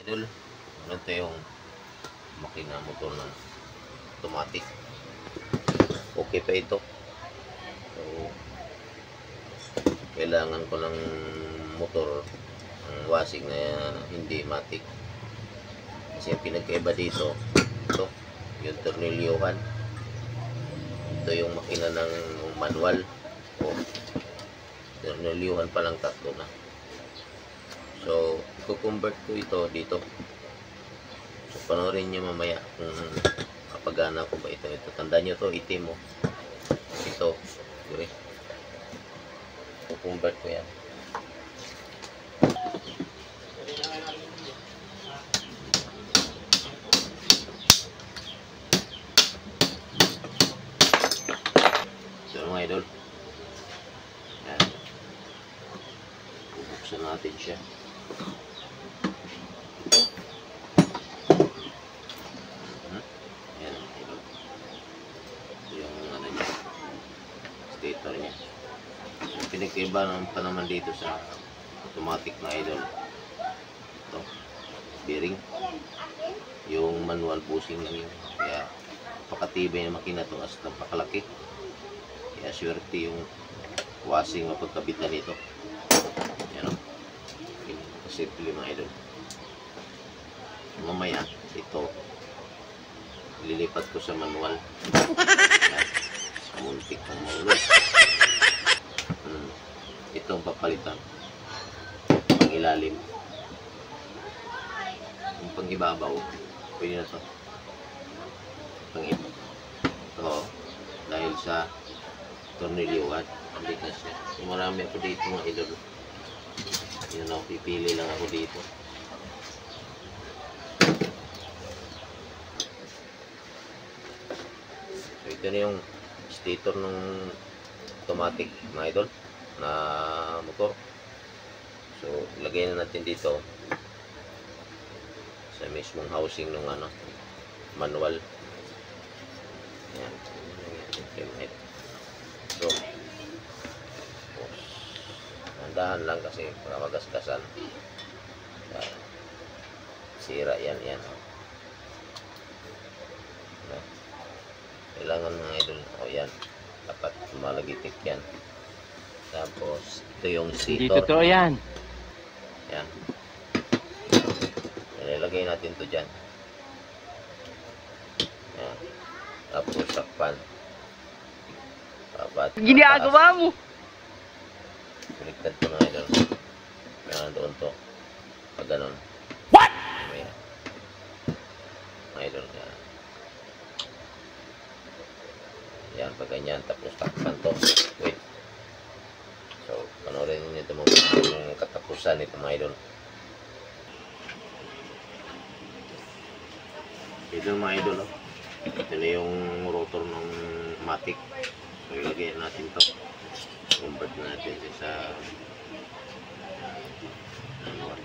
Idol, ano ito yung makina motor ng automatic. Okay pa ito. So, kailangan ko ng motor ang washing na hindi matic. Kasi ang pinagkaiba dito, ito, yung tornilyohan. Ito yung makina ng manual. O, tornilyohan pa lang tatlo na. So, i-convert ko ito dito. So, panoorin nyo mamaya kung kapagana ko ba ito. Tandaan nyo to, itim mo. Ito, gure. I-convert ko yan. So, mga idol. Yan. Bubuksan natin siya. Yan, idol. Yung ano niya, stator niya. So, pinagkaiba pa naman dito sa automatic na idol. Ito, bearing. Yung manual bushing lang yun. Kaya napakatibay na makina ito as napakalaki. Kaya swerte yung washing o pagkabitan nito. Yan o. Simple mga idol. Mamaya ito lilipat ko sa manual. Yan. Sa muntik ng maulog. Ito ang papalitan. Pang ilalim. Yung pang ibabaw, pwede na ito. Pang ibabaw. Ito, dahil sa tornilyohan, hindi na siya. So, marami ako dito mga idol. Yun ako, pipili lang ako dito. So, ito na yung stator ng automatic mga idol na motor. So, ilagay na natin dito sa mismong housing ng ano, manual. Yan. So, dahan lang kasi para magasgasan. Sira yan. Kailangan mga idol. O yan. Dapat malagitik yan. Tapos, ito yung stator. Hindi totoo yan. Yan. Ilalagay natin to dyan. Yan. Tapos, sakpan. Dapat Ginagawa mo! baliktad ko na idol. Kaya doon to. Pag ganun. What? Ayan. Idol ka. Yan, pag ganyan. Tapos takpan to. Wait. So, panoorin nyo ito yung katapusan nito mga idol. Ito mga idol. Oh. Ito na yung rotor ng matic. So, ilagay natin to. Convert natin sa manual.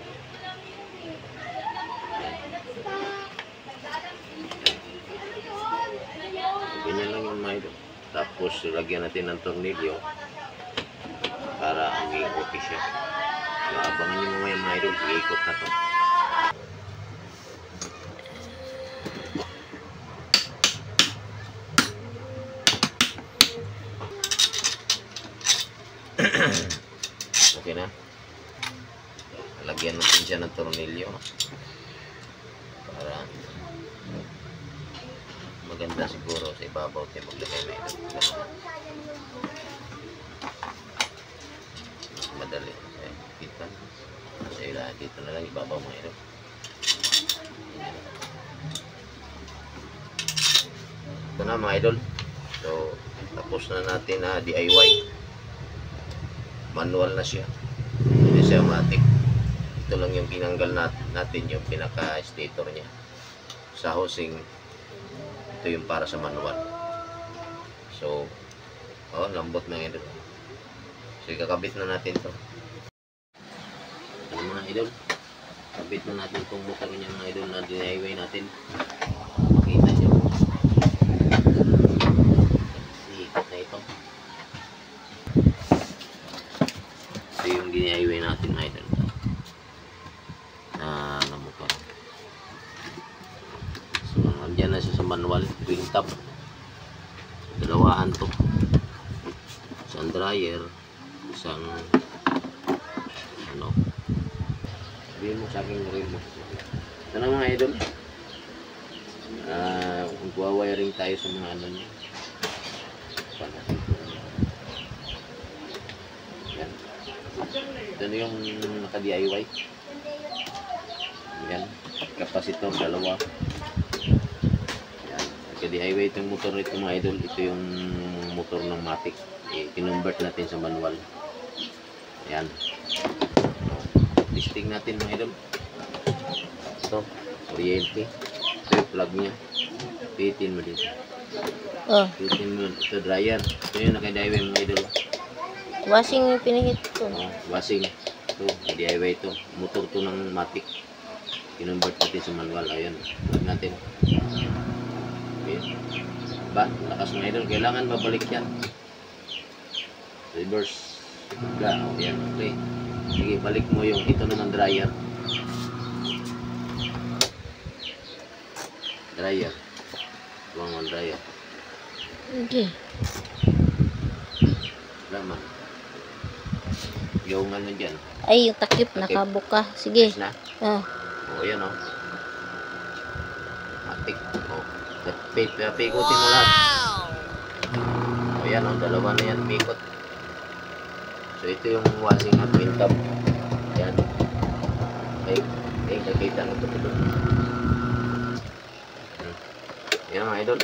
Ganyan lang yung mga idol. Tapos lagyan natin ng tornilyo para ang i-ikot siya. So, abangan nyo mamaya mga idol, i-ikot na to. Okay na. Lagyan natin siya ng tornilyo para maganda siguro sa ibabaw tayo maglagay na ito. Madali kita sa ila dito na lang ibabaw mga ito. Ito na mga idol. So tapos na natin na DIY. Manual na siya. Hindi siya automatic. Ito lang yung tinanggal natin yung pinaka stator niya. Sa housing, ito yung para sa manual. So, lambot na ito. So, ikakabit na natin to. Ano mga idol? Kabit na natin itong motor niya mga idol na DIY natin. Makita nyo. Ikot na ito. Ito yung DIY natin idol na motor. manual, twin top. Dalawahan to. Isang dryer, isang ano. Sabihin mo sa akin remote. Ito na mga idol. Magwa-wiring tayo sa mga ano niya. Yan. Ito na yung naka-DIY. Yan. Kapasitor, dalawa. Yan. Naka-DIY itong motor nito mga idol. Ito yung motor ng Matic. Kinonvert natin sa manual. Yan. Testing natin mga idol. Ito. Kuryente. Ito yung plug niya. Pitin mo dito. Pitin mo. Ito dryer. Ito yung naka-DIY mga idol. Washing yung pinahit ko. Washing. Ito. DIY ito. Motor to ng Matic. Kinonvert natin sa manual. Ayan. Plug natin. Okay. Ba? Lakas mga idol. Kailangan mabalik yan. Reverse. Ayan. Okay. Sige, balik mo yung ito naman dryer. Dryer. Tuwang mo dryer. Okay. Laman. Yung ano dyan. Ay, yung takip. Nakabuka. Sige. Na. O, yan o. Matik. O. Pikutin mo lahat. O, yan o. Dalawa na yan. Pikot. So, ito yung washing at twin top. Yan. Okay. Okay. Nakita na ito. Yan mga idol.